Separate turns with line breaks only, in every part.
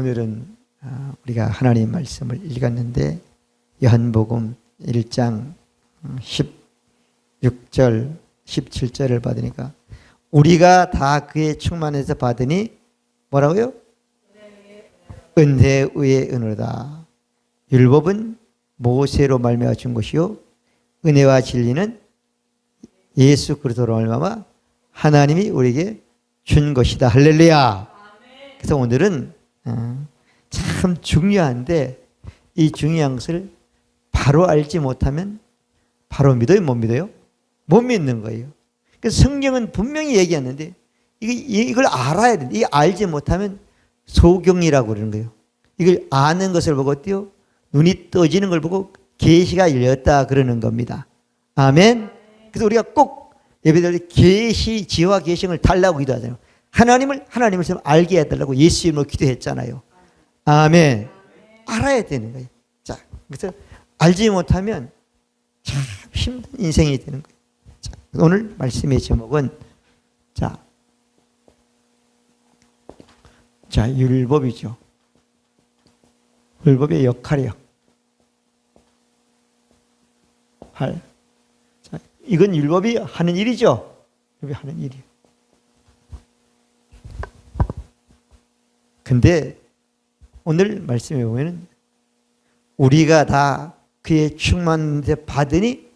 오늘은 우리가 하나님 말씀을 읽었는데 요한복음 1장 16절 17절을 받으니까 우리가 다 그의 충만에서 받으니 뭐라고요? 은혜 위에 은혜로다. 율법은 모세로 말미암아 준 것이요 은혜와 진리는 예수 그리스도로 말미암아 하나님이 우리에게 준 것이다. 할렐루야. 그래서 오늘은 참 중요한데 이 중요한 것을 바로 알지 못하면 바로 믿어요? 못 믿어요? 못 믿는 거예요. 그래서 성경은 분명히 얘기하는데 이걸 알아야 돼. 이거 알지 못하면 소경이라고 그러는 거예요. 이걸 아는 것을 보고 어때요? 눈이 떠지는 걸 보고 계시가 열렸다 그러는 겁니다. 아멘. 그래서 우리가 꼭 예배드릴 때 계시, 지혜와 계시를 달라고 기도하잖아요. 하나님을 좀 알게 해달라고 예수 이름으로 기도했잖아요. 아멘. 알아야 되는 거예요. 자, 그래서 알지 못하면 참 힘든 인생이 되는 거예요. 자, 오늘 말씀의 제목은 율법이죠. 율법의 역할이요. 자, 이건 율법이 하는 일이죠. 율법이 하는 일이에요. 근데 오늘 말씀에 보면 우리가 다 그의 충만에 받으니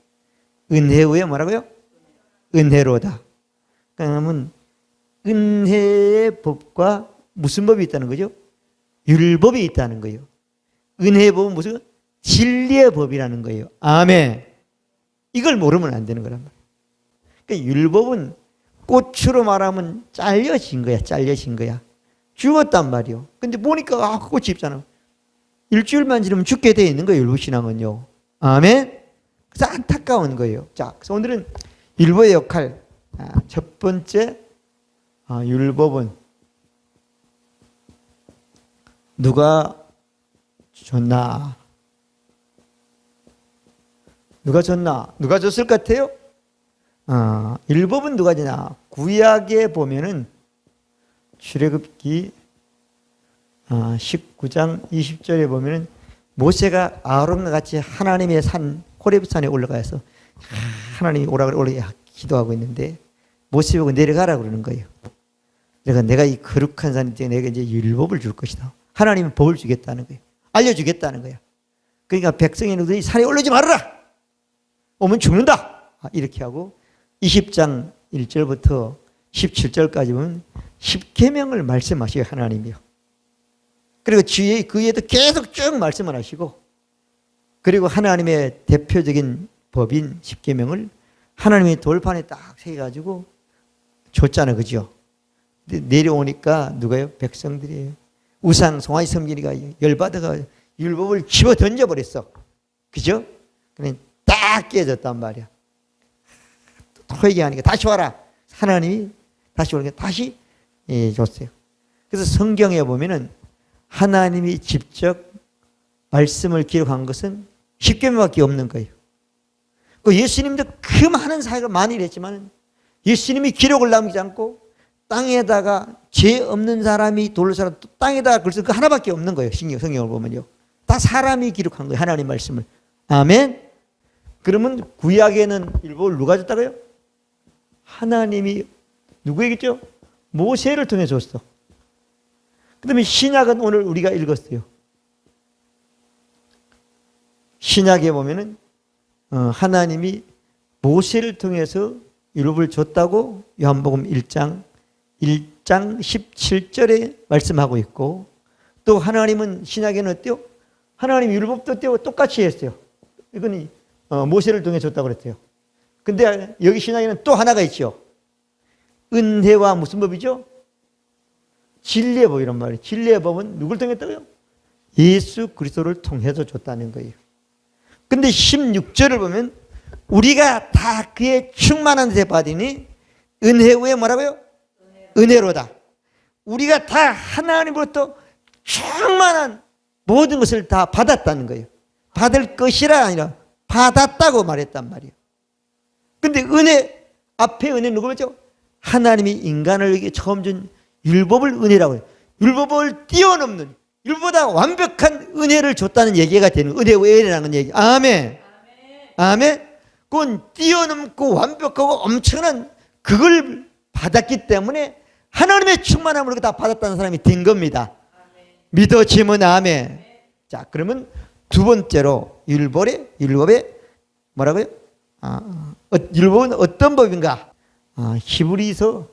은혜 위에 뭐라고요? 은혜로다. 그러면 은혜의 법과 무슨 법이 있다는 거죠? 율법이 있다는 거예요. 은혜의 법은 무슨? 진리의 법이라는 거예요. 아멘. 이걸 모르면 안 되는 거란 말이에요. 그러니까 율법은 꽃으로 말하면 잘려진 거야. 잘려진 거야. 죽었단 말이요. 근데 보니까 꽃이 있잖아. 일주일만 지나면 죽게 되어 있는 거예요. 율법신앙은요. 아멘. 그래서 안타까운 거예요. 자, 그래서 오늘은 율법의 역할. 첫 번째, 율법은 누가 줬나? 누가 줬나? 누가 줬을 것 같아요? 율법은 누가 줬나? 구약에 보면은 출애굽기 19장 20절에 보면은 모세가 아론과 같이 하나님의 산 호렙산에 올라가서 하나님이 오라고 기도하고 있는데 모세 보고 내려가라 그러는 거예요. 내가 이 거룩한 산인데 내가 이제 율법을 줄 것이다. 하나님은 법을 주겠다는 거예요. 알려주겠다는 거예요. 그러니까 백성이 산에 올라오지 말아라. 오면 죽는다. 이렇게 하고 20장 1절부터 17절까지 보면 10계명을 말씀하셔요. 하나님이요. 그리고 그 위에도 계속 쭉 말씀을 하시고 그리고 하나님의 대표적인 법인 10계명을 하나님의 돌판에 딱 새겨가지고 줬잖아요. 그죠? 내려오니까 누가요? 백성들이에요. 우상 송아지 섬기니까 열받아가 율법을 집어 던져버렸어. 그죠? 그냥 딱 깨졌단 말이야. 또 얘기하니까 다시 와라. 하나님이 다시 오니까 다시 줬어요. 그래서 성경에 보면은 하나님이 직접 말씀을 기록한 것은 10계명밖에 없는 거예요. 예수님도 그 많은 사역을 많이 했지만 예수님이 기록을 남기지 않고 땅에다가 죄 없는 사람이 돌을 사람 땅에다가 글쎄 그 하나밖에 없는 거예요. 성경을 보면요. 다 사람이 기록한 거예요. 하나님 말씀을. 아멘. 그러면 구약에는 율법을 누가 줬다고요? 하나님이 누구에게 줬죠? 모세를 통해 줬어. 그 다음에 신약은 오늘 우리가 읽었어요. 신약에 보면은 하나님이 모세를 통해서 율법을 줬다고 요한복음 1장 17절에 말씀하고 있고 또 하나님은 신약에는 어때요? 하나님 율법도 어때요? 똑같이 했어요. 이건 모세를 통해 줬다고 그랬어요. 근데 여기 신약에는 또 하나가 있죠. 은혜와 무슨 법이죠? 진리의 법이란 말이에요. 진리의 법은 누굴 통했다고요? 예수 그리스도를 통해서 줬다는 거예요. 근데 16절을 보면 우리가 다 그의 충만한 데 받으니 은혜 후에 뭐라고요? 은혜로다. 우리가 다 하나님으로부터 충만한 모든 것을 다 받았다는 거예요. 받을 것이라 아니라 받았다고 말했단 말이에요. 근데 은혜 앞에 은혜 누구죠? 하나님이 인간을 처음 준 율법을 은혜라고 해요. 율법을 뛰어넘는 율법보다 완벽한 은혜를 줬다는 얘기가 되는 은혜 외에라는 얘기. 아멘. 아멘. 그건 뛰어넘고 완벽하고 엄청난 그걸 받았기 때문에 하나님의 충만함으로 다 받았다는 사람이 된 겁니다. 믿어지면 아멘. 자, 그러면 두 번째로 율법의 뭐라고요? 율법은 어떤 법인가? 히브리서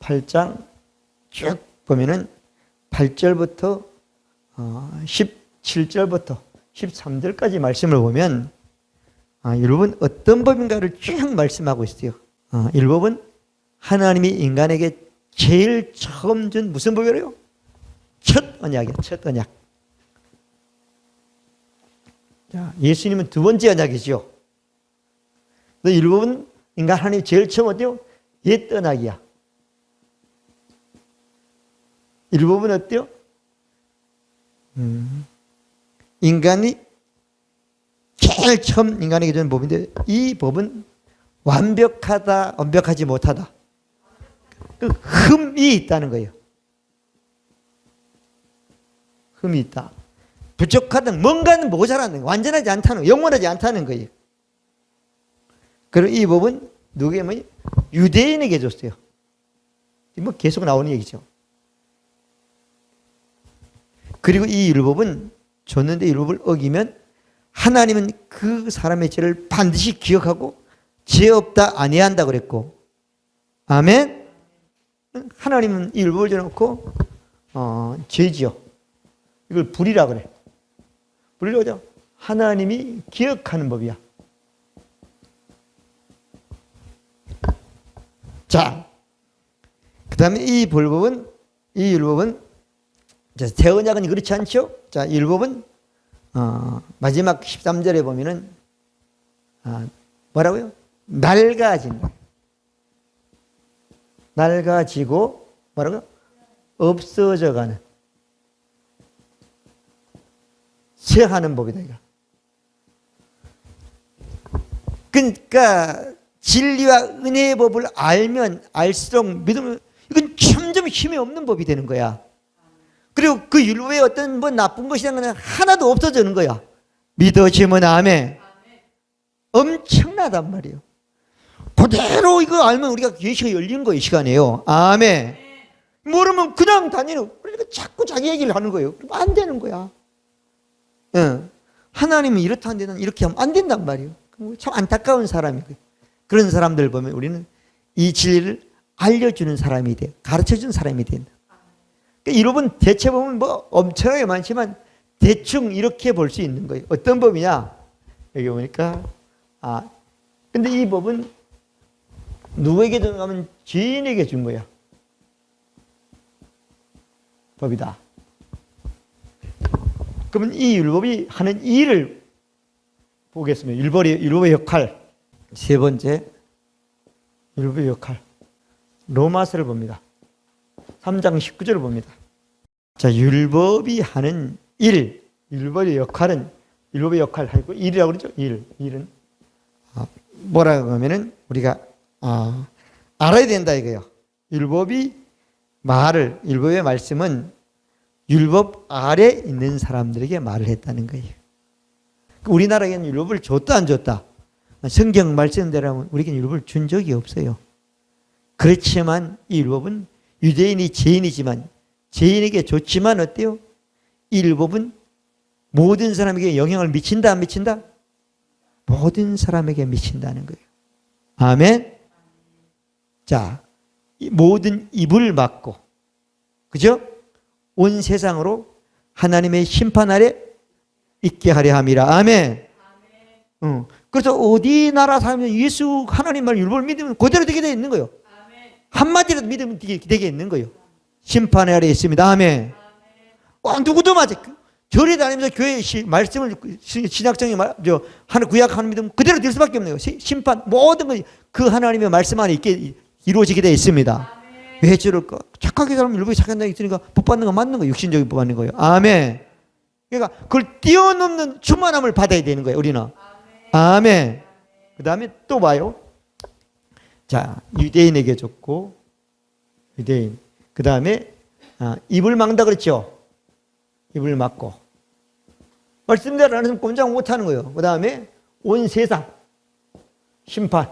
8장 쭉 보면은 8절부터 17절부터 13절까지 말씀을 보면 율법은 어떤 법인가를 쭉 말씀하고 있어요. 율법은 하나님이 인간에게 제일 처음 준 무슨 법이래요? 첫 언약이야. 첫 언약. 자, 예수님은 두 번째 언약이죠. 율법은 인간 하나님이 제일 처음 어때요? 옛 언약이야. 율법은 어때요? 인간이 제일 처음 인간에게 준 법인데 이 법은 완벽하지 못하다. 그 흠이 있다는 거예요. 흠이 있다. 부족하다. 뭔가는 모자라는 거예요. 완전하지 않다는 거예요. 영원하지 않다는 거예요. 그리고 이 법은 누구에게? 유대인에게 줬어요. 뭐 계속 나오는 얘기죠. 그리고 이 율법은 줬는데 율법을 어기면 하나님은 그 사람의 죄를 반드시 기억하고 죄 없다 아니한다 그랬고, 아멘. 하나님은 이 율법을 줘놓고 죄지요. 이걸 불이라 그래. 불이라고 하죠. 하나님이 기억하는 법이야. 자, 그 다음에 이 율법은 새 언약은 그렇지 않죠? 자, 율법은 마지막 13절에 보면은 뭐라고요? 낡아지고 뭐라고요? 없어져가는 쇠하는 법이다 이거. 그러니까 진리와 은혜의 법을 알면 알수록 믿으면 이건 점점 힘이 없는 법이 되는 거야. 그리고 그 율법에 어떤 뭐 나쁜 것이라는 건 하나도 없어지는 거야. 믿어지면 아멘. 엄청나단 말이에요. 그대로 이거 알면 우리가 계시가 열린 거예요. 시간에요. 아멘. 모르면 그냥 다니는. 그러니까 자꾸 자기 얘기를 하는 거예요. 그러면 안 되는 거야. 하나님은 이렇다 하는데 난 이렇게 하면 안 된단 말이에요. 참 안타까운 사람이고요. 그런 사람들 보면 우리는 이 진리를 알려주는 사람이 돼. 가르쳐주는 사람이 된다. 그러니까 율법은 대체 보면 뭐 엄청나게 많지만 대충 이렇게 볼 수 있는 거예요. 어떤 법이냐? 여기 보니까 근데 이 법은 누구에게 주면 죄인에게 준 거야. 법이다. 그러면 이 율법이 하는 일을 보겠습니다. 율법의 역할. 세 번째, 율법의 역할. 로마서를 봅니다. 3장 19절을 봅니다. 자, 율법이 하는 일, 율법의 역할은 율법의 역할 하고 일이라고 그러죠. 일은 뭐라고 하면은 우리가 알아야 된다 이거예요. 율법의 말씀은 율법 아래 있는 사람들에게 말을 했다는 거예요. 우리나라에는 율법을 줬다 안 줬다. 성경 말씀대로 우리에게는 율법을 준 적이 없어요. 그렇지만 이 율법은 유대인이 죄인이지만 죄인에게 줬지만 어때요? 이 율법은 모든 사람에게 영향을 미친다 안 미친다? 모든 사람에게 미친다는 거예요. 아멘. 자, 모든 입을 막고 그죠? 온 세상으로 하나님의 심판 아래 있게 하려 함이라. 아멘. 그래서 어디 나라 사람이 예수 하나님 말 율법을 믿으면 그대로 되게 돼 있는 거예요. 한마디라도 믿으면 되게 있는 거예요. 심판 아래 있습니다. 아멘. 누구도 맞아. 절에 다니면서 교회 말씀을 신약성이 하는 구약하는 믿으면 그대로 될 수밖에 없네요. 심판 모든 것이 그 하나님의 말씀 안에 있게 이루어지게 되어 있습니다. 왜 저럴까? 착하게 살면 율법이 착한다고 있으니까 복 받는 거 맞는 거예요. 육신적인 복 받는 거예요. 아멘. 그러니까 그걸 뛰어넘는 충만함을 받아야 되는 거예요. 우리는. 아멘. 그 다음에 또 봐요. 자, 유대인에게 줬고 유대인. 그 다음에 입을 막는다 그랬죠. 입을 막고 말씀대로 안 했으면 꼼짝 못하는 거예요. 그 다음에 온 세상 심판.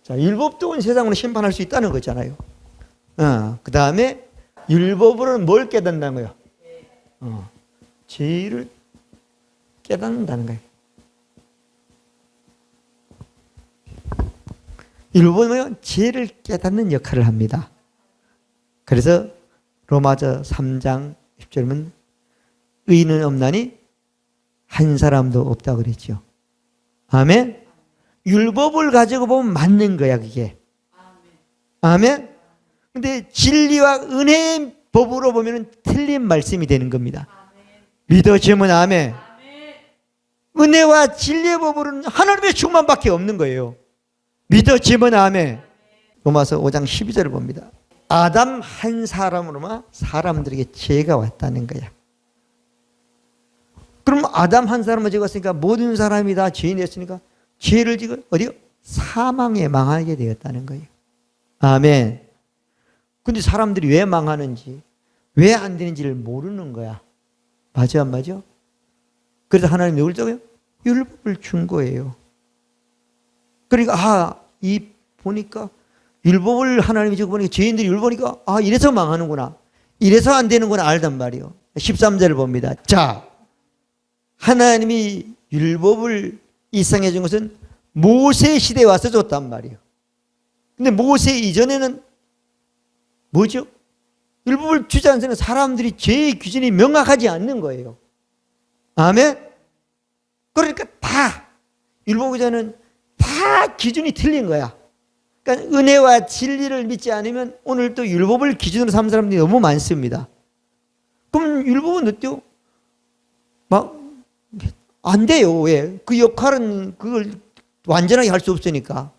자, 율법도 온 세상으로 심판할 수 있다는 거잖아요. 그 다음에 율법으로는 뭘 깨닫는다는 거예요? 죄를 깨닫는다는 거예요. 율법은 죄를 깨닫는 역할을 합니다. 그래서 로마서 3장 10절은 의인은 없나니 한 사람도 없다고 그랬죠. 아멘. 율법을 가지고 보면 맞는 거야, 그게. 아멘. 근데 진리와 은혜의 법으로 보면 틀린 말씀이 되는 겁니다. 믿어지면 아멘. 은혜와 진리의 법으로는 하나님의 충만밖에 없는 거예요. 믿어지면 아멘. 로마서 5장 12절을 봅니다. 아담 한 사람으로만 사람들에게 죄가 왔다는 거야. 그럼 아담 한 사람을 죄가 왔으니까 모든 사람이 다 죄인이었으니까 죄를 지고 어디요? 사망에 망하게 되었다는 거예요. 아멘. 근데 사람들이 왜 망하는지, 왜 안 되는지를 모르는 거야. 맞아, 안 맞아? 그래서 하나님이 누굴 적어요? 율법을 준 거예요. 그러니까, 보니까, 율법을 하나님이 적어보니까 죄인들이 율법 보니까, 이래서 망하는구나. 이래서 안 되는구나 알단 말이에요. 13절을 봅니다. 자, 하나님이 율법을 이상해 준 것은 모세 시대에 와서 줬단 말이에요. 근데 모세 이전에는 뭐죠? 율법을 주지 않는 사람들이 죄의 기준이 명확하지 않는 거예요. 아멘? 그러니까 다, 율법 이전은 다 기준이 틀린 거야. 그러니까 은혜와 진리를 믿지 않으면 오늘도 율법을 기준으로 삼는 사람들이 너무 많습니다. 그럼 율법은 어때요? 안 돼요. 왜? 그 역할은 그걸 완전하게 할 수 없으니까.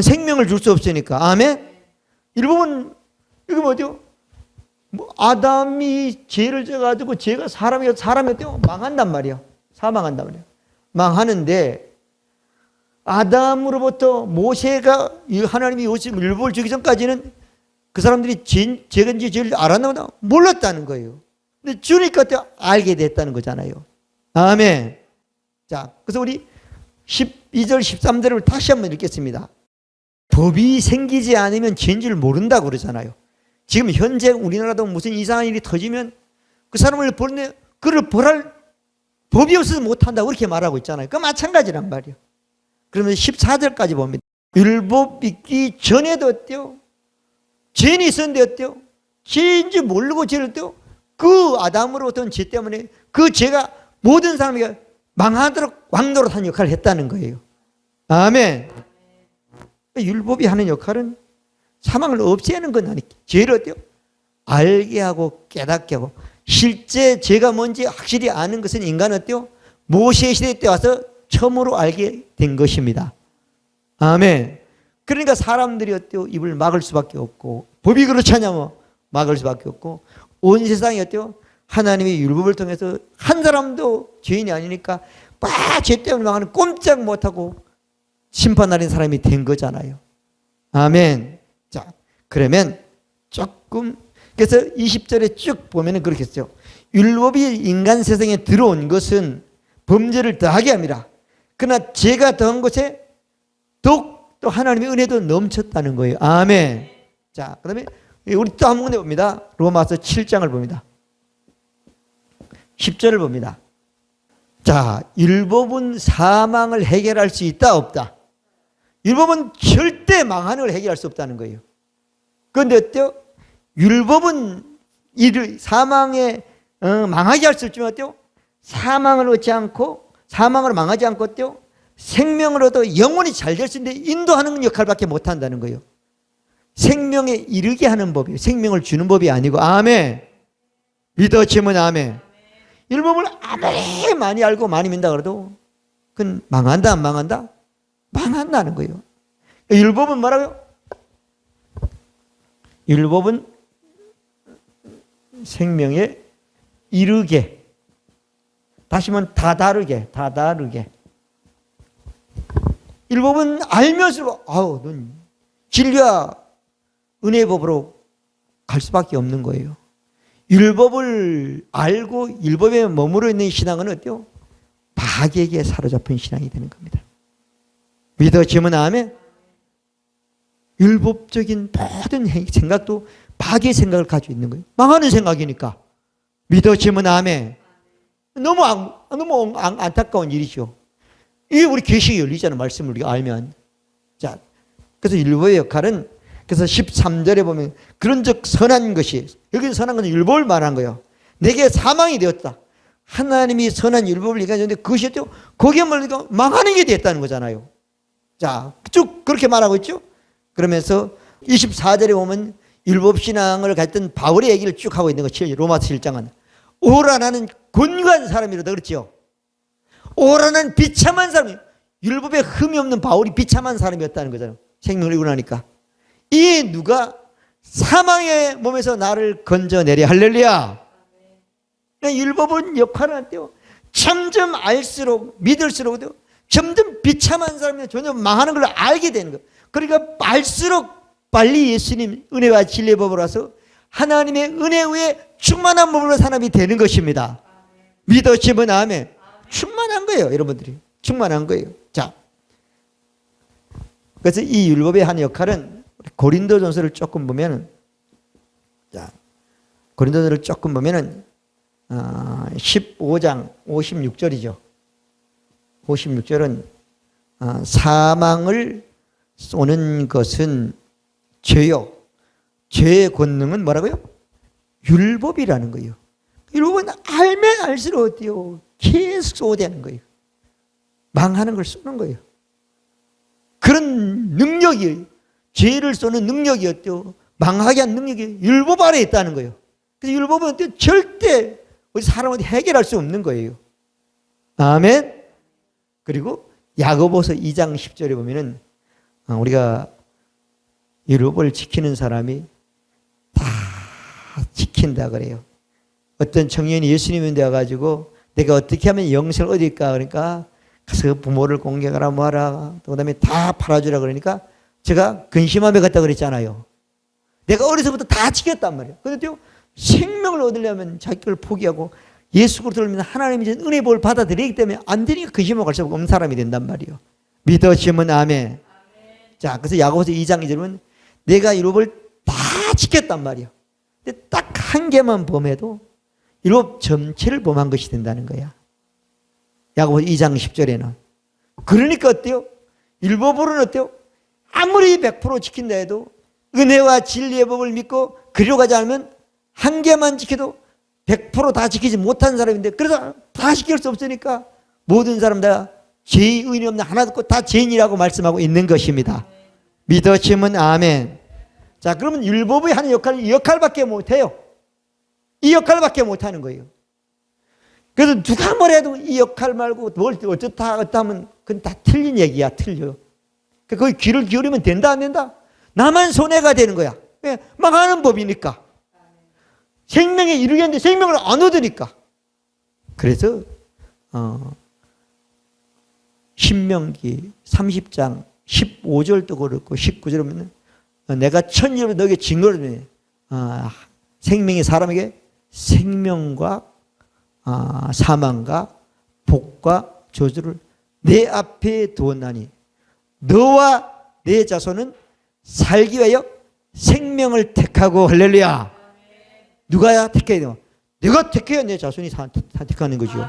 생명을 줄 수 없으니까. 아멘? 율법은, 이거 뭐죠? 아담이 죄를 져가지고 죄가 사람이 어때요? 망한단 말이에요. 사망한단 말이에요. 망하는데, 아담으로부터 모세가 하나님이 율법을 주기 전까지는 그 사람들이 죄인지 죄를 알았나 몰랐다는 거예요. 근데 주니까 알게 됐다는 거잖아요. 아멘. 자, 그래서 우리 12절, 13절을 다시 한번 읽겠습니다. 법이 생기지 않으면 죄인 줄 모른다고 그러잖아요. 지금 현재 우리나라도 무슨 이상한 일이 터지면 그 사람을 그를 벌할 법이 없어서 못한다고 그렇게 말하고 있잖아요. 그 마찬가지란 말이에요. 그러면 14절까지 봅니다. 율법 있기 전에도 어때요? 죄인이 있었는데 어때요? 죄인지 모르고 죄를 어때요? 그 아담으로부터 온 죄 때문에 그 죄가 모든 사람에게 망하도록 왕노릇한 역할을 했다는 거예요. 아멘. 율법이 하는 역할은 사망을 없애는 건 아니에요. 죄를 어때요? 알게 하고 깨닫게 하고 실제 죄가 뭔지 확실히 아는 것은 인간은 어때요? 모세 시대 때 와서 처음으로 알게 된 것입니다. 아멘. 그러니까 사람들이 어때요? 입을 막을 수밖에 없고 법이 그렇지 않냐면 막을 수밖에 없고 온 세상이 어때요? 하나님의 율법을 통해서 한 사람도 죄인이 아니니까 죄 때문에 망하는 꼼짝 못하고 심판하는 사람이 된 거잖아요. 아멘. 자, 그러면 조금 그래서 20절에 쭉 보면은 그렇게 했죠. 율법이 인간 세상에 들어온 것은 범죄를 더하게 합니다. 그러나 죄가 더한 것에 더욱 또 하나님의 은혜도 넘쳤다는 거예요. 아멘. 자, 그 다음에 우리 또 한 군데 봅니다. 로마서 7장을 봅니다. 10절을 봅니다. 자, 율법은 사망을 해결할 수 있다 없다? 율법은 절대 망하는 걸 해결할 수 없다는 거예요. 그런데 어때요? 율법은 사망에 망하게 할 수 있지만 어때요? 사망을 얻지 않고 사망으로 망하지 않고 어때요? 생명으로도 영원히 잘 될 수 있는데 인도하는 역할밖에 못한다는 거예요. 생명에 이르게 하는 법이에요. 생명을 주는 법이 아니고. 아멘. 믿어지면 아멘. 율법을 아무리 많이 알고 많이 믿는다 그래도 그건 망한다 안 망한다? 망한다는 거예요. 율법은 뭐라고요? 율법은 생명에 이르게, 다시 말하면 다다르게. 율법은 알면서 넌 진리와 은혜의 법으로 갈 수밖에 없는 거예요. 율법을 알고 율법에 머무르 있는 신앙은 어때요? 마귀에게 사로잡힌 신앙이 되는 겁니다. 믿어지면 아멘. 율법적인 모든 생각도 마귀의 생각을 가지고 있는 거예요. 망하는 생각이니까. 믿어지면 아멘. 너무 안타까운 일이죠. 이게 우리 계시의 열리잖아요. 말씀을 우리가 알면. 자, 그래서 율법의 역할은, 그래서 13절에 보면 그런즉 선한 것이, 여기 선한 것은 율법을 말한 거예요. 내게 사망이 되었다. 하나님이 선한 율법을 얘기하는데 그것이 또 거기에 말리니까 망하는 게 됐다는 거잖아요. 자, 쭉 그렇게 말하고 있죠. 그러면서 24절에 보면 율법신앙을 갖던 바울의 얘기를 쭉 하고 있는 것이 로마서 1장은 오라 나는 곤고한 사람이로다 그랬죠. 오라 나는 비참한 사람이, 율법에 흠이 없는 바울이 비참한 사람이었다는 거잖아요. 생명을 잃고 나니까. 이 누가 사망의 몸에서 나를 건져내려. 할렐루야. 율법은 역할을 한대요. 점점 알수록 믿을수록 점점 비참한 사람이 전혀 망하는 걸 알게 되는 거예요. 그러니까 알수록 빨리 예수님 은혜와 진리의 법으로 와서 하나님의 은혜 위에 충만한 몸으로 사람이 되는 것입니다. 믿어지면 아멘. 충만한 거예요. 여러분들이 충만한 거예요. 자, 그래서 이 율법의 한 역할은 고린도전서를 조금 보면은, 자, 고린도전서를 조금 보면은 15장 56절이죠. 56절은 사망을 쏘는 것은 죄요. 죄의 권능은 뭐라고요? 율법이라는 거예요. 율법은 알면 알수록 어때요? 계속 쏘대는 거예요. 망하는 걸 쏘는 거예요. 그런 능력이, 죄를 쏘는 능력이 어때요? 망하게 한 능력이 율법 안에 있다는 거예요. 그래서 율법은 어때요? 절대 우리 사람한테 해결할 수 없는 거예요. 아멘. 그리고 야고보서 2장 10절에 보면은 우리가 율법을 지키는 사람이 다 지킨다 그래요. 어떤 청년이 예수님이 되어가지고 내가 어떻게 하면 영생을 얻을까 그러니까 가서 부모를 공경하라 뭐하라 또 그다음에 다 팔아주라 그러니까 제가 근심하며 갔다 그랬잖아요. 내가 어려서부터 다 지켰단 말이에요. 그런데요 생명을 얻으려면 자기 걸 포기하고 예수 그리스도를 믿는 하나님의 은혜의 복을 받아들이기 때문에 안 되니까 근심하고 갈 수 없는 사람이 된단 말이에요. 믿어지면 아멘. 자, 그래서 야고보서 2장 2절은 내가 율법을 다 지켰단 말이에요. 근데 딱 한 개만 범해도 율법 전체를 범한 것이 된다는 거야. 야고보서 2장 10절에는. 그러니까 어때요? 율법으로는 어때요? 아무리 100% 지킨다 해도 은혜와 진리의 법을 믿고 그리로 가지 않으면 한 개만 지켜도 100% 다 지키지 못한 사람인데, 그래서 다 지킬 수 없으니까 모든 사람 다 죄의 의인이 없는 하나도 없고 다 죄인이라고 말씀하고 있는 것입니다. 믿어지면 아멘. 자, 그러면 율법의 하는 역할은 이 역할밖에 못해요. 이 역할밖에 못하는 거예요. 그래서 누가 뭐래도 이 역할 말고 뭘 어쩌다 하면 그건 다 틀린 얘기야. 틀려. 거기 귀를 기울이면 된다 안 된다? 나만 손해가 되는 거야. 왜? 망하는 법이니까. 생명에 이르겠는데 생명을 안 얻으니까. 그래서 신명기 30장 15절도 그렇고 19절에 보면 내가 천일을 너에게 증거를 생명이 사람에게 생명과 사망과 복과 저주를 내 앞에 두었나니 너와 내 자손은 살기 위하여 생명을 택하고. 할렐루야. 누가 택해야 돼요? 내가 택해야 내 자손이 택하는 거죠.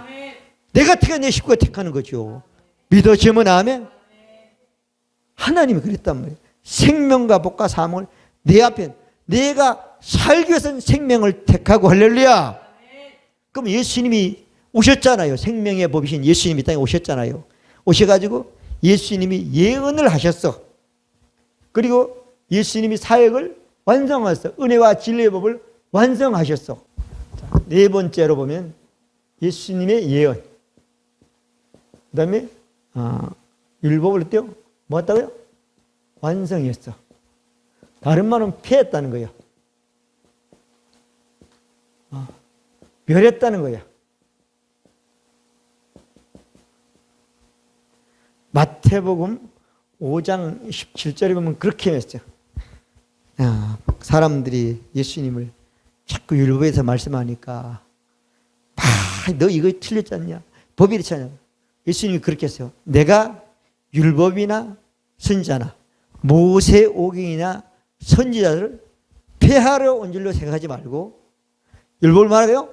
내가 택해야 내 식구가 택하는 거죠. 믿어지면 아멘. 하나님이 그랬단 말이에요. 생명과 복과 사망을 내 앞에, 내가 살기 위해서는 생명을 택하고. 할렐루야. 그럼 예수님이 오셨잖아요. 생명의 법이신 예수님이 땅에 오셨잖아요. 오셔가지고 예수님이 예언을 하셨어. 그리고 예수님이 사역을 완성하셨어. 은혜와 진리의 법을 완성하셨어. 자, 네 번째로 보면 예수님의 예언. 그 다음에 율법을 어때요? 뭐 했다고요? 완성했어. 다른 말은 피했다는 거예요. 멸했다는 거야. 마태복음 5장 17절에 보면 그렇게 했어요. 사람들이 예수님을 자꾸 율법에서 말씀하니까 너 이거 틀렸지 않냐? 법이 이렇지 않냐? 예수님이 그렇게 했어요. 내가 율법이나 선지자나 모세오경이나 선지자들을 폐하러 온 줄로 생각하지 말고 율법을 말하고요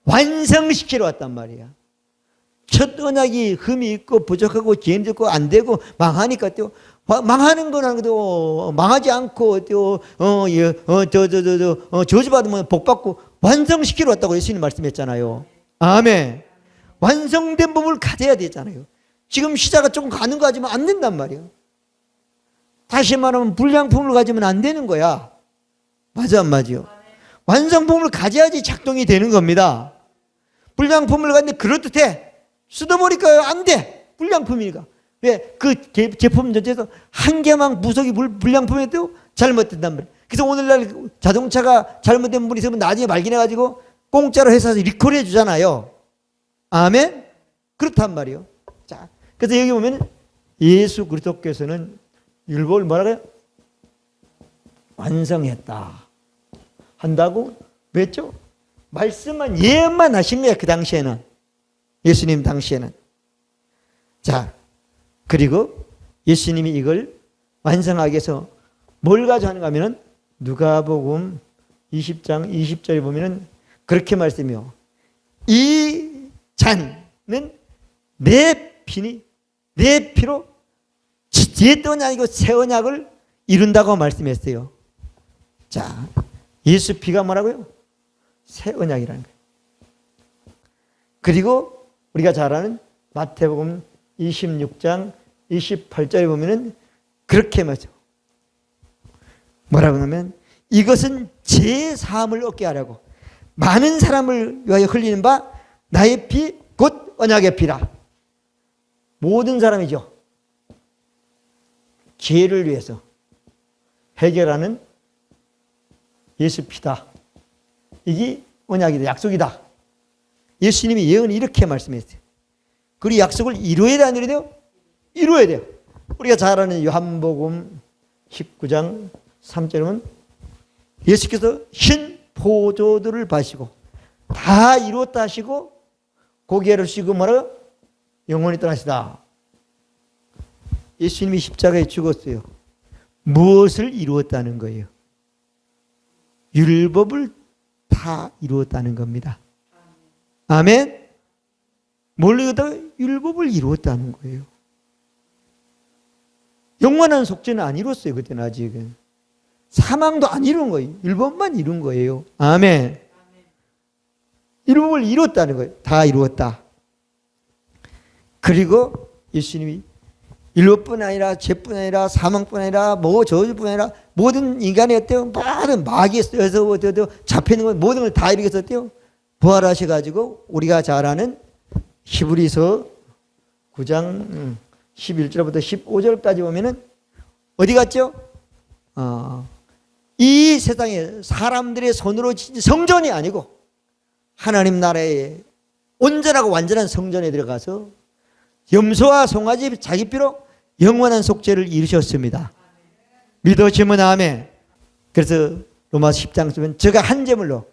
완성시키러 왔단 말이야. 첫 언약이 흠이 있고 부족하고 죄인도 있고 안 되고 망하니까 또 망하는 거는 또 망하지 않고 또 저주받으면 복받고 완성시키러 왔다고 예수님 말씀했잖아요. 아멘. 완성된 법을 가져야 되잖아요. 지금 시자가 조금 가는 거 가지면 안 된단 말이에요. 다시 말하면 불량품을 가지면 안 되는 거야. 맞아 안 맞아요? 완성품을 가져야지 작동이 되는 겁니다. 불량품을 가는데 그럴듯해. 쓰다보니까 안 돼. 불량품이니까. 왜? 그 제품 전체에서 한 개만 부속이 불량품에도 잘못된단 말이에요. 그래서 오늘날 자동차가 잘못된 부분이 있으면 나중에 발견해가지고 공짜로 회사에서 리콜해 주잖아요. 아멘? 그렇단 말이에요. 자, 그래서 여기 보면 예수 그리스도께서는 율법을 뭐라고 해요? 완성했다. 한다고 왜 했죠? 말씀만 예언만 하신 거야. 그 당시에는. 예수님 당시에는. 자, 그리고 예수님이 이걸 완성하기 위해서 뭘 가져가는가 하면은 누가복음 20장 20절에 보면은 그렇게 말씀해요. 이 잔은 내 피로 옛 언약이 아니고 새 언약을 이룬다고 말씀했어요. 자, 예수 피가 뭐라고요? 새 언약이라는 거예요. 그리고 우리가 잘 아는 마태복음 26장 28절에 보면은 그렇게 말하죠. 뭐라고 하면 이것은 제 사함을 얻게 하려고 많은 사람을 위하여 흘리는 바 나의 피 곧 언약의 피라. 모든 사람이죠. 죄를 위해서 해결하는 예수 피다. 이게 언약이다. 약속이다. 예수님이 예언을 이렇게 말씀했어요. 그리고 약속을 이루어야 돼, 안 이루어야 돼요? 이루어야 돼요. 우리가 잘 아는 요한복음 19장 3절에 보면 예수께서 흰 포도들을 바시고 다 이루었다 하시고 고개를 쉬고 뭐라고? 영원히 떠나시다. 예수님이 십자가에 죽었어요. 무엇을 이루었다는 거예요? 율법을 다 이루었다는 겁니다. 아멘? 뭘 이루었다고? 율법을 이루었다는 거예요. 영원한 속죄는 안 이뤘어요. 그때는 아직은. 사망도 안 이룬 거예요. 율법만 이룬 거예요. 아멘. 율법을 이뤘다는 거예요. 다 이루었다. 그리고 예수님이 율법뿐 아니라 죄뿐 아니라 사망뿐 아니라 뭐 저주뿐 아니라 모든 인간의 어때요? 모든 마귀에 쓰여서 잡히는 것 모든 걸 다 이루겠었대요. 부활하셔가지고 우리가 잘 아는 히브리서 9장 11절부터 15절까지 보면은 어디 갔죠? 이 세상에 사람들의 손으로 지은 성전이 아니고 하나님 나라의 온전하고 완전한 성전에 들어가서 염소와 송아지 자기 피로 영원한 속죄를 이루셨습니다. 믿으시면 아멘. 그래서 로마서 10장 쓰면 저가 한 제물로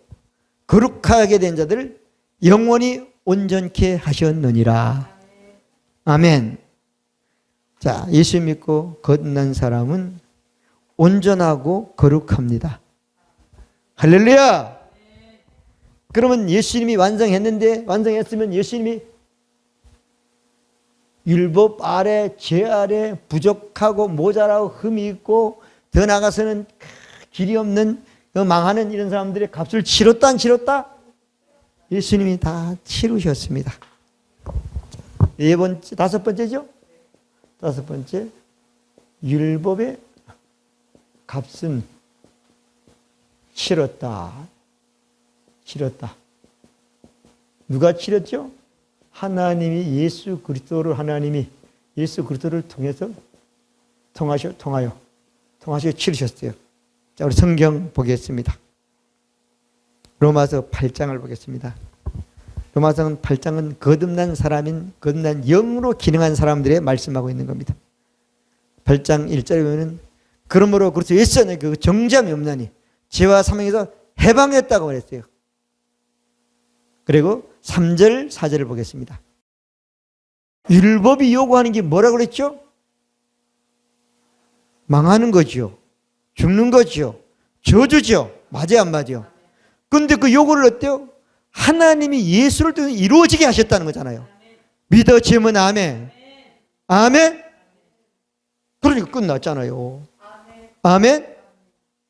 거룩하게 된 자들을 영원히 온전케 하셨느니라. 아멘. 자, 예수 믿고 거듭난 사람은 온전하고 거룩합니다. 할렐루야. 그러면 예수님이 완성했으면 예수님이 율법 아래, 죄 아래 부족하고 모자라고 흠이 있고 더 나가서는 길이 없는 망하는 이런 사람들의 값을 치렀다 안 치렀다? 예수님이 다 치르셨습니다. 다섯 번째죠? 다섯 번째, 율법의 값은 치렀다. 누가 치렀죠? 하나님이 예수 그리스도를 통하여 치르셨어요. 자, 우리 성경 보겠습니다. 로마서 8장을 보겠습니다. 로마서 8장은 거듭난 영으로 기능한 사람들의 말씀하고 있는 겁니다. 8장 1절에 보면 그러므로 그리스도 예수 안에 그 정죄함이 없나니 죄와 사망에서 해방했다고 그랬어요. 그리고 3절, 4절을 보겠습니다. 율법이 요구하는 게 뭐라고 그랬죠? 망하는 거죠. 죽는 거죠. 저주죠. 맞아요, 안 맞아요? 근데 그 요구를 어때요? 하나님이 예수를 통해 이루어지게 하셨다는 거잖아요. 믿어지면 아멘. 아멘. 그러니까 끝났잖아요. 아멘.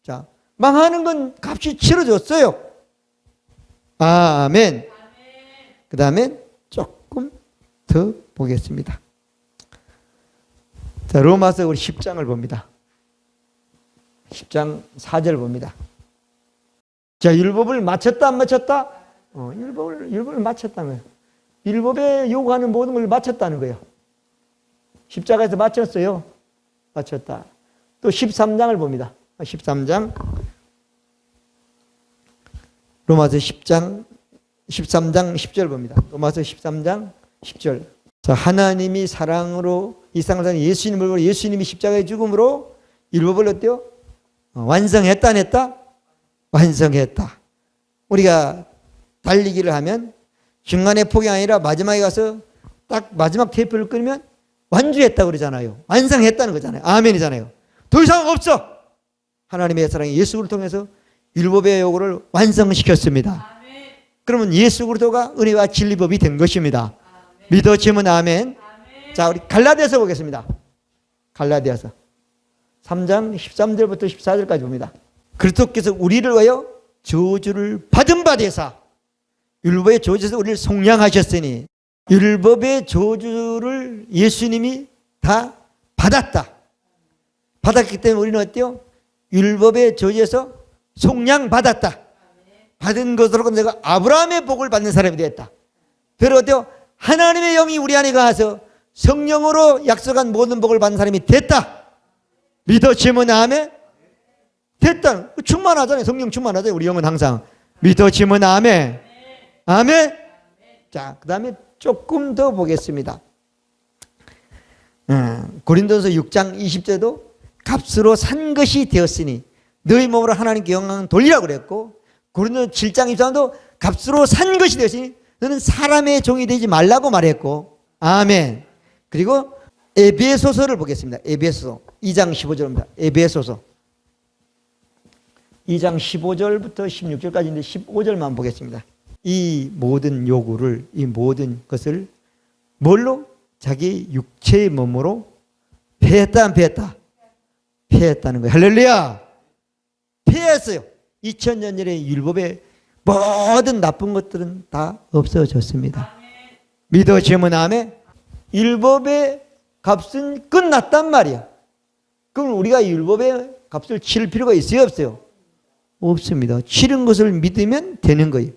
자, 망하는 건 값이 치러졌어요. 아멘. 그 다음에 조금 더 보겠습니다. 자, 로마서 우리 10장을 봅니다. 10장 4절 봅니다. 자, 율법을 마쳤다 안 마쳤다? 율법을 마쳤다는 거예요. 율법에 요구하는 모든 걸 마쳤다는 거예요. 십자가에서 마쳤어요. 마쳤다. 또 13장을 봅니다. 13장. 로마서 13장 10절 봅니다. 로마서 13장 10절. 자, 하나님이 사랑으로 이 세상을 사는 예수님을 예수님이 십자가의 죽음으로 율법을 어때요? 완성했다 안 했다? 완성했다. 우리가 달리기를 하면 중간에 포기 아니라 마지막에 가서 딱 마지막 테이프를 끊으면 완주했다고 그러잖아요. 완성했다는 거잖아요. 아멘이잖아요. 더 이상 없어. 하나님의 사랑이 예수 그리스도를 통해서 율법의 요구를 완성시켰습니다. 아멘. 그러면 예수 그리스도가 은혜와 진리법이 된 것입니다. 아멘. 믿어지면 아멘. 아멘. 자, 우리 갈라디아서 보겠습니다. 갈라디아서 3장 13절부터 14절까지 봅니다. 그리스도께서 우리를 위하여 저주를 받은 바 되사 율법의 저주에서 우리를 속량하셨으니 율법의 저주를 예수님이 다 받았다. 받았기 때문에 우리는 어때요? 율법의 저주에서 속량받았다. 받은 것으로 내가 아브라함의 복을 받는 사람이 되었다. 그리고 어때요? 하나님의 영이 우리 안에 가서 성령으로 약속한 모든 복을 받는 사람이 됐다. 믿어지면 아멘. 됐다. 충만하잖아요. 성령 충만하잖아요. 우리 영은 항상. 믿어지면 아멘. 아멘. 자, 그 다음에 조금 더 보겠습니다. 고린도서 6장 20절도 값으로 산 것이 되었으니 너희 몸으로 하나님께 영광 돌리라고 그랬고, 고린도서 7장 23절도 값으로 산 것이 되었으니 너는 사람의 종이 되지 말라고 말했고, 아멘. 그리고 에베소서를 보겠습니다. 에베소서 2장 15절입니다. 에베소서 2장 15절부터 16절까지인데 15절만 보겠습니다. 이 모든 요구를, 이 모든 것을 뭘로? 자기 육체의 몸으로 패했다 안 패했다? 패했다는 거예요. 할렐루야. 패했어요. 2000년 전에 율법의 모든 나쁜 것들은 다 없어졌습니다. 믿어지면 아멘. 율법의 값은 끝났단 말이야. 그럼 우리가 율법의 값을 치를 필요가 있어요 없어요? 없습니다. 치른 것을 믿으면 되는 거예요.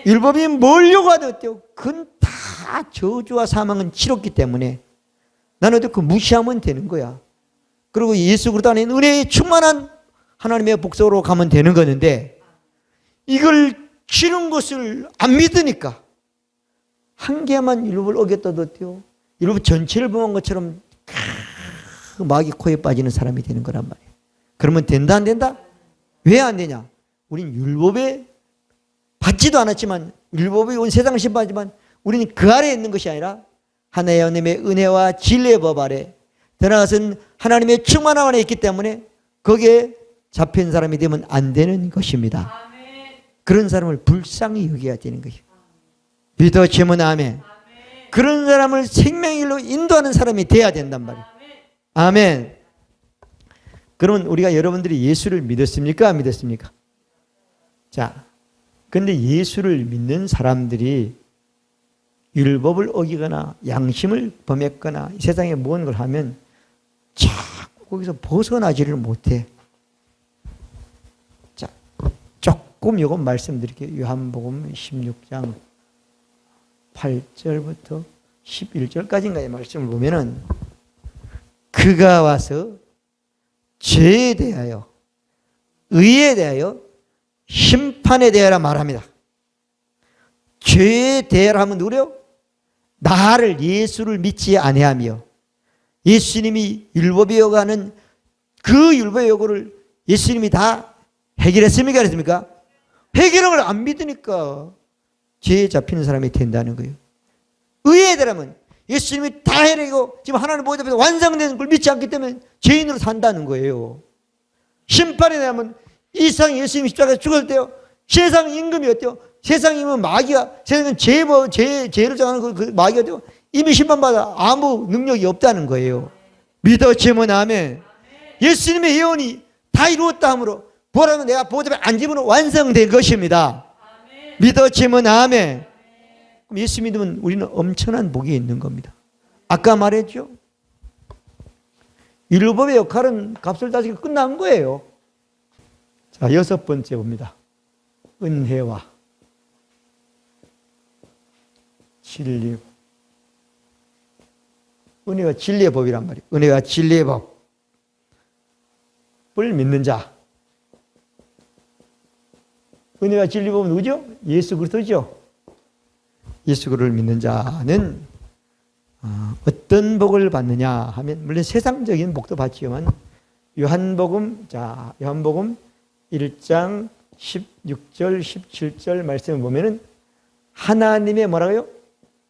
율법이 뭘 요구하든 그건 다 저주와 사망은 치렀기 때문에 나는 그 무시하면 되는 거야. 그리고 예수 그리스도 안에 은혜에 충만한 하나님의 복속으로 가면 되는 거는데 이걸 치른 것을 안 믿으니까 한 개만 율법을 어겼다도 어때요? 율법 전체를 범한 것처럼 막이 코에 빠지는 사람이 되는 거란 말이에요. 그러면 된다 안 된다? 왜 안 되냐? 우린 율법에 받지도 않았지만 율법이 온 세상을 심판하지만 우리는 그 아래에 있는 것이 아니라 하나님의 은혜와 진리의 법 아래 더 나아가서는 하나님의 충만함 안에 있기 때문에 거기에 잡힌 사람이 되면 안 되는 것입니다. 아멘. 그런 사람을 불쌍히 여겨야 되는 거예요. 믿어지면 아멘. 아멘. 그런 사람을 생명의 길로 인도하는 사람이 돼야 된단 말이에요. 아멘. 아멘. 그러면 우리가 여러분들이 예수를 믿었습니까? 안 믿었습니까? 자, 근데 예수를 믿는 사람들이 율법을 어기거나 양심을 범했거나 이 세상에 무언 걸 하면 자꾸 거기서 벗어나지를 못해. 자, 조금 이것 말씀드릴게요. 요한복음 16장 8절부터 11절까지인가의 말씀을 보면은 그가 와서 죄에 대하여 의에 대하여 심판에 대하여 말합니다. 죄에 대하여 하면 누구요? 나를 예수를 믿지 아니하며 예수님이 율법에 요구하는 그 율법의 요구를 예수님이 다 해결했습니까? 그랬습니까? 회개론을 안 믿으니까 죄에 잡히는 사람이 된다는 거예요. 의에 대하면 예수님이 다 해내고 지금 하나님 보좌 앞에서 완성된 걸 믿지 않기 때문에 죄인으로 산다는 거예요. 심판에 대하면 이상 예수님이 십자가에 죽을 때요. 세상 임금이 어때요? 세상 임금은 마귀가, 세상은 죄를 정하는 그 마귀가 어때요? 이미 심판받아 아무 능력이 없다는 거예요. 믿어지면 아멘. 예수님의 예언이 다 이루었다 하므로 뭐라면 내가 보좌에 앉으면 완성된 것입니다. 믿어지면 아멘. 그럼 예수 믿으면 우리는 엄청난 복이 있는 겁니다. 아까 말했죠. 율법의 역할은 값을 따지기 끝난 거예요. 자, 6번째 봅니다. 은혜와 진리. 은혜와 진리의 법이란 말이에요. 은혜와 진리의 법을 믿는 자. 은혜와 진리의 법은 누구죠? 예수 그리스도죠. 예수 그리스도를 믿는 자는 어떤 복을 받느냐 하면 물론 세상적인 복도 받지만 요한복음 1장 16절 17절 말씀을 보면은 하나님의 뭐라고요?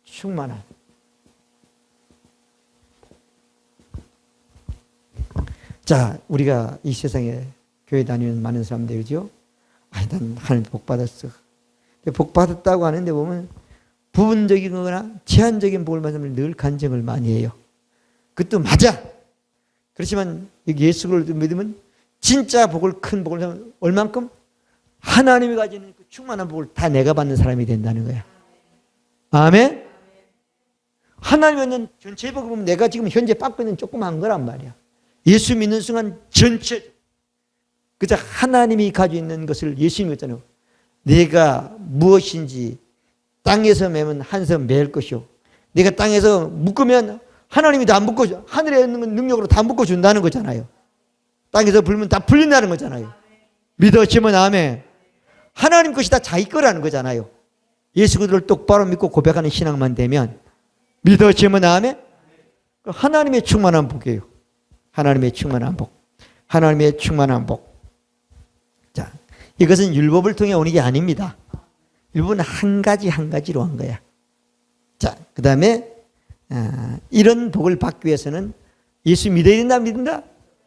충만한. 자, 우리가 이 세상에 교회 다니는 많은 사람들이죠. 난 하나님 복 받았어. 복 받았다고 하는데 보면 부분적인 거나 제한적인 복을 받으면 늘 간증을 많이 해요. 그것도 맞아. 그렇지만 예수를 믿으면 진짜 복을, 큰 복을 얼만큼? 하나님이 가지는 그 충만한 복을 다 내가 받는 사람이 된다는 거야. 아멘? 하나님이 얻는 전체 복을 보면 내가 지금 현재 받고 있는 조그만 거란 말이야. 예수 믿는 순간 전체. 그저 하나님이 가지고 있는 것을 예수님이 했잖아요. 내가 무엇인지 땅에서 매면 한서 매일 것이요. 내가 땅에서 묶으면 하나님이 다 묶어, 하늘에 있는 능력으로 다 묶어준다는 거잖아요. 땅에서 불면 다 풀린다는 거잖아요. 믿어지면 아멘. 하나님 것이 다 자기 거라는 거잖아요. 예수 그리스도를 똑바로 믿고 고백하는 신앙만 되면 믿어지면 아멘. 하나님의 충만한 복이에요. 하나님의 충만한 복. 하나님의 충만한 복. 자, 이것은 율법을 통해 오는 게 아닙니다. 율법은 한 가지로 한 거야. 자, 그 다음에 이런 복을 받기 위해서는 예수 믿어야 된다, 믿는다?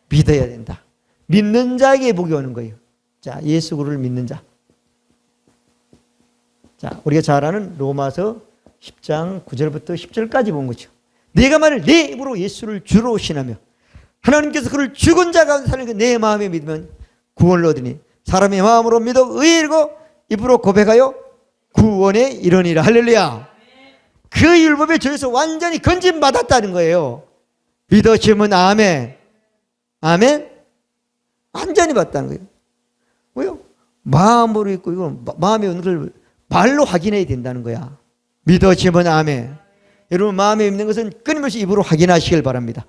믿어야 된다. 믿는 자에게 복이 오는 거예요. 자, 예수 그리스도를 믿는 자. 자, 우리가 잘 아는 로마서 10장 9절부터 10절까지 본 거죠. 내가 만일 내 입으로 예수를 주로 신하며 하나님께서 그를 죽은 자 가운데 살리고 내 마음에 믿으면 구원을 얻으니 사람의 마음으로 믿어 의인이고 입으로 고백하여 구원에 이르니라. 할렐루야. 그 율법의 죄에서 완전히 건진받았다는 거예요. 믿어지면 아멘. 아멘. 완전히 받다는 거예요. 왜요? 마음으로 있고 이거 마음에 있는 걸 말로 확인해야 된다는 거야. 믿어지면 아멘. 여러분 마음에 있는 것은 끊임없이 입으로 확인하시길 바랍니다.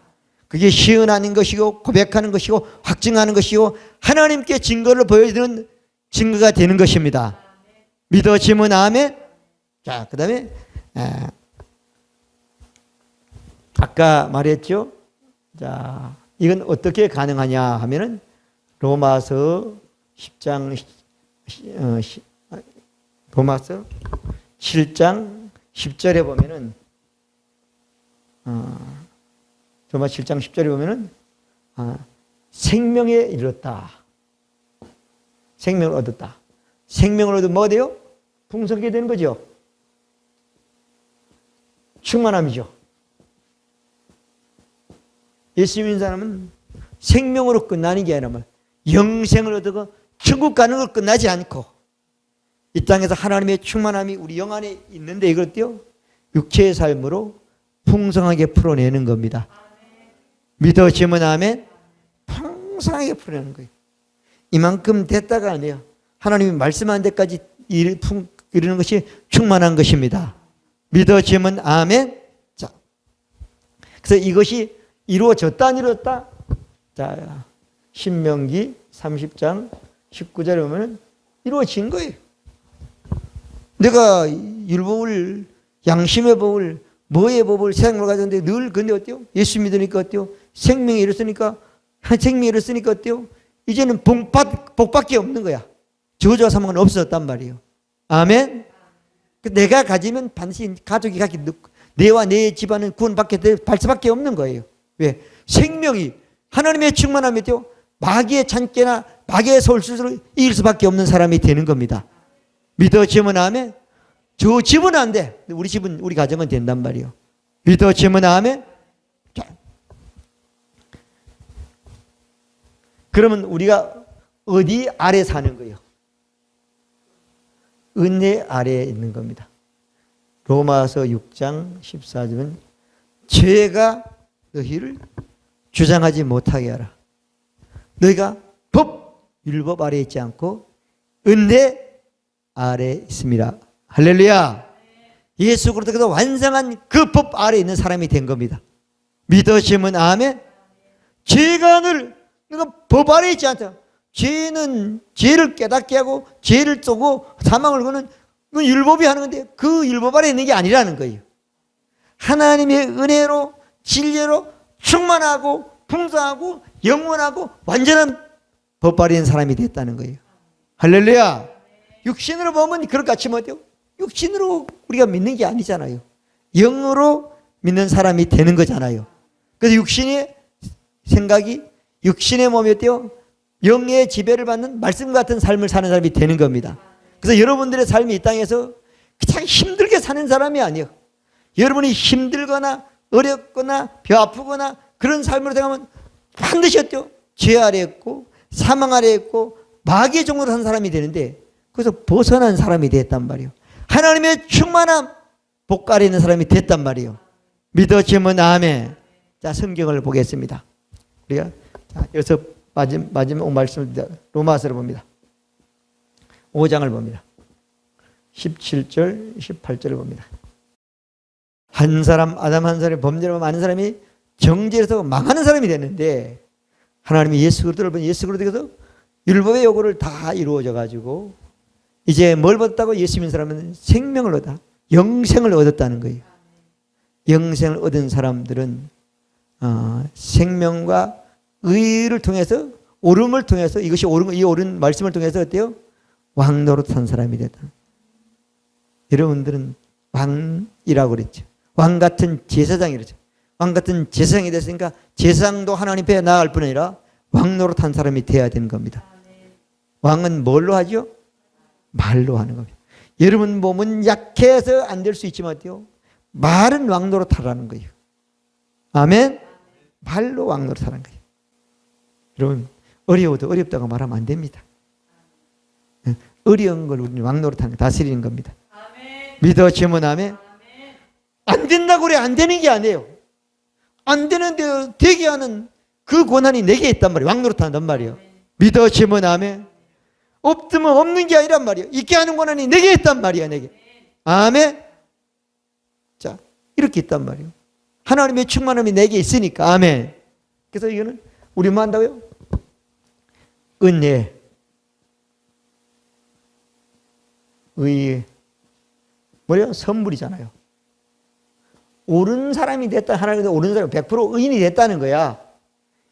그게 시은하는 것이고 고백하는 것이고 확증하는 것이고 하나님께 증거를 보여주는 증거가 되는 것입니다. 믿어지면 아멘. 자, 그 다음에 아까 말했죠. 자, 이건 어떻게 가능하냐 하면은 로마서 10장 로마서 7장 10절에 보면은 로마 7장 10절에 보면은 생명에 이르렀다. 생명을 얻었다. 생명을 얻으면 뭐 돼요? 풍성하게 되는 거죠. 충만함이죠. 예수 믿는 사람은 생명으로 끝나는 게 아니라 영생을 얻고 천국 가는 걸 끝나지 않고 이 땅에서 하나님의 충만함이 우리 영 안에 있는데 이걸 띄워 육체의 삶으로 풍성하게 풀어내는 겁니다. 믿어지면 아멘. 풍성하게 풀어내는 거예요. 이만큼 됐다가 아니에요. 하나님이 말씀한 데까지 이르는 것이 충만한 것입니다. 믿어지면 아멘. 자, 그래서 이것이 이루어졌다 안 이루어졌다? 자, 신명기 30장 19절에 보면 이루어진 거예요. 내가 율법을 양심의 법을 뭐의 법을 세상으로 가졌는데 늘 근데 어때요? 예수 믿으니까 어때요? 생명이 이랬으니까 어때요? 이제는 복밖에 없는 거야. 저주와 사망은 없어졌단 말이에요. 아멘. 내가 가지면 반드시 가족이 갖기 내와 내 집안은 구원받게 될 수밖에 없는 거예요. 왜? 생명이 하나님의 충만함이 되어 마귀의 잔꾀나 마귀의 소술을 이길 수밖에 없는 사람이 되는 겁니다. 믿어지면 아멘. 저 집은 안 돼. 우리 집은, 우리 가정은 된단 말이에요. 믿어지면 아멘. 그러면 우리가 어디 아래 사는 거예요? 은혜 아래에 있는 겁니다. 로마서 6장 14절은 죄가 너희를 주장하지 못하게 하라. 너희가 법, 율법 아래에 있지 않고 은혜 아래에 있습니다. 할렐루야. 예수 그리스도께서 완성한 그 법 아래에 있는 사람이 된 겁니다. 믿으시면 아멘. 죄가 늘 너가 법 아래에 있지 않다. 죄는 죄를 깨닫게 하고 죄를 쏘고 사망을 거는 그 율법이 하는 건데 그 율법 아래에 있는 게 아니라는 거예요. 하나님의 은혜로 진리로 충만하고 풍성하고 영원하고 완전한 법 아래에 있는 사람이 됐다는 거예요. 할렐루야. 육신으로 보면 그렇같이 못해요. 육신으로 우리가 믿는 게 아니잖아요. 영으로 믿는 사람이 되는 거잖아요. 그래서 육신의 생각이 육신의 몸이 어때요? 영의 지배를 받는 말씀 같은 삶을 사는 사람이 되는 겁니다. 그래서 여러분들의 삶이 이 땅에서 그냥 힘들게 사는 사람이 아니에요. 여러분이 힘들거나 어렵거나 배 아프거나 그런 삶으로 되면 반드시 어때요? 죄 아래 있고 사망 아래 있고 마귀의 종으로 산 사람이 되는데 그래서 벗어난 사람이 됐단 말이에요. 하나님의 충만함 복 아래 있는 사람이 됐단 말이에요. 믿어지면 아멘. 자, 성경을 보겠습니다. 우리가 자, 여기서 마지막 말씀을 로마서를 봅니다. 5장을 봅니다. 17절, 18절을 봅니다. 한 사람, 아담 한 사람이 범죄로 많은 사람이 정죄에서 망하는 사람이 됐는데 하나님이 예수 그리스도를 보니 예수 그리스도께서 율법의 요구를 다 이루어져 가지고 이제 뭘 얻었다고? 예수 믿는 사람은 생명을 얻어 영생을 얻었다는 거예요. 영생을 얻은 사람들은 생명과 의를 통해서 오름을 통해서 이것이 이 옳은 말씀을 통해서 어때요? 왕노릇 한 사람이 됐다. 여러분들은 왕이라고 그랬죠. 왕 같은 제사장이랬죠. 왕 같은 제사장이 됐으니까 제사장도 하나님 앞에 나아갈 뿐 아니라 왕노릇 한 사람이 돼야 되는 겁니다. 왕은 뭘로 하죠? 말로 하는 겁니다. 여러분 몸은 약해서 안 될 수 있지만 어때요? 말은 왕노릇 하라는 거예요. 아멘. 말로 왕노릇 하라는 거예요. 여러분 어려워도 어렵다고 말하면 안 됩니다. 어려운 걸 우리는 왕노릇 하는 거 다스리는 겁니다. 믿어지면 아멘. 안 된다고 그래 안 되는 게 아니에요. 안 되는데 되게 하는 그 권한이 내게 있단 말이에요. 왕노릇 한단 말이에요. 믿어지면 아멘. 없으면 없는 게 아니란 말이에요. 있게 하는 권한이 내게 있단 말이야. 내게. 아멘. 자, 이렇게 있단 말이에요. 하나님의 충만함이 내게 있으니까 아멘. 그래서 이거는 우리 뭐 한다고요? 은혜, 의, 뭐래요? 선물이잖아요. 옳은 사람이 됐다. 하나님도 옳은 사람이 100% 의인이 됐다는 거야.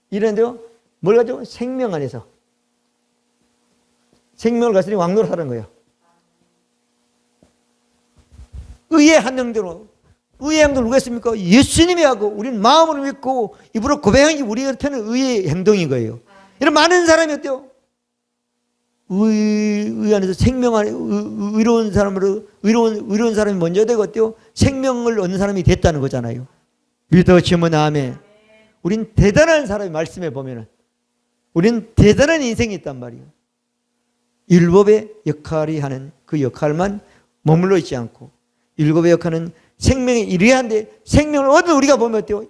이런데요, 뭘 가지고? 생명 안에서. 생명을 가지고 왕노릇 하는 거예요. 의의 한영대로. 의의 행동을 누가 했습니까? 예수님이 하고 우리는 마음으로 믿고 입으로 고백하는 게 우리한테는 의의 행동인 거예요. 이런 많은 사람이 어때요? 의 안에서 생명 안에 의로운 사람으로 의로운 사람이 먼저 되고 어때요? 생명을 얻는 사람이 됐다는 거잖아요. 믿어지면 아멘. 우린 대단한 사람이 말씀해 보면은 우린 대단한 인생이 있단 말이에요. 율법의 역할이 하는 그 역할만 머물러 있지 않고 율법의 역할은 생명에 이르한데 생명을 얻은 우리가 보면 어때요?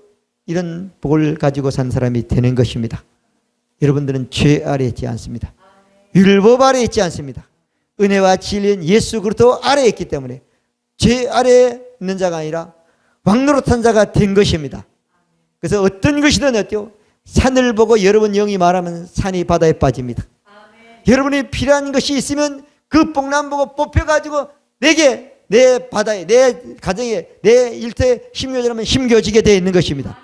이런 복을 가지고 산 사람이 되는 것입니다. 여러분들은 죄 아래에 있지 않습니다. 율법 아래에 있지 않습니다. 은혜와 진리는 예수 그리스도 아래에 있기 때문에 죄 아래에 있는 자가 아니라 왕노릇한 자가 된 것입니다. 그래서 어떤 것이든 어때요? 산을 보고 여러분 영이 말하면 산이 바다에 빠집니다. 여러분이 필요한 것이 있으면 그 뽕남 보고 뽑혀가지고 내게 내 바다에 내 가정에 내 일터에 심겨지면 심겨지게 되어 있는 것입니다.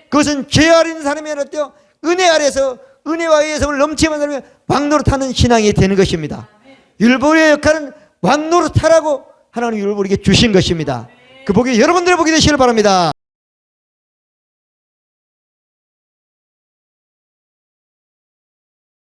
그것은 죄 아래 있는 사람이 어때요? 은혜 아래서 은혜와 의의 성을 넘치는 사람이 왕노릇하는 신앙이 되는 것입니다. 율법의 역할은 왕노릇하라고 하나님 율법을 우리에게 주신 것입니다. 그 복이 여러분들의 복이 되시길 바랍니다.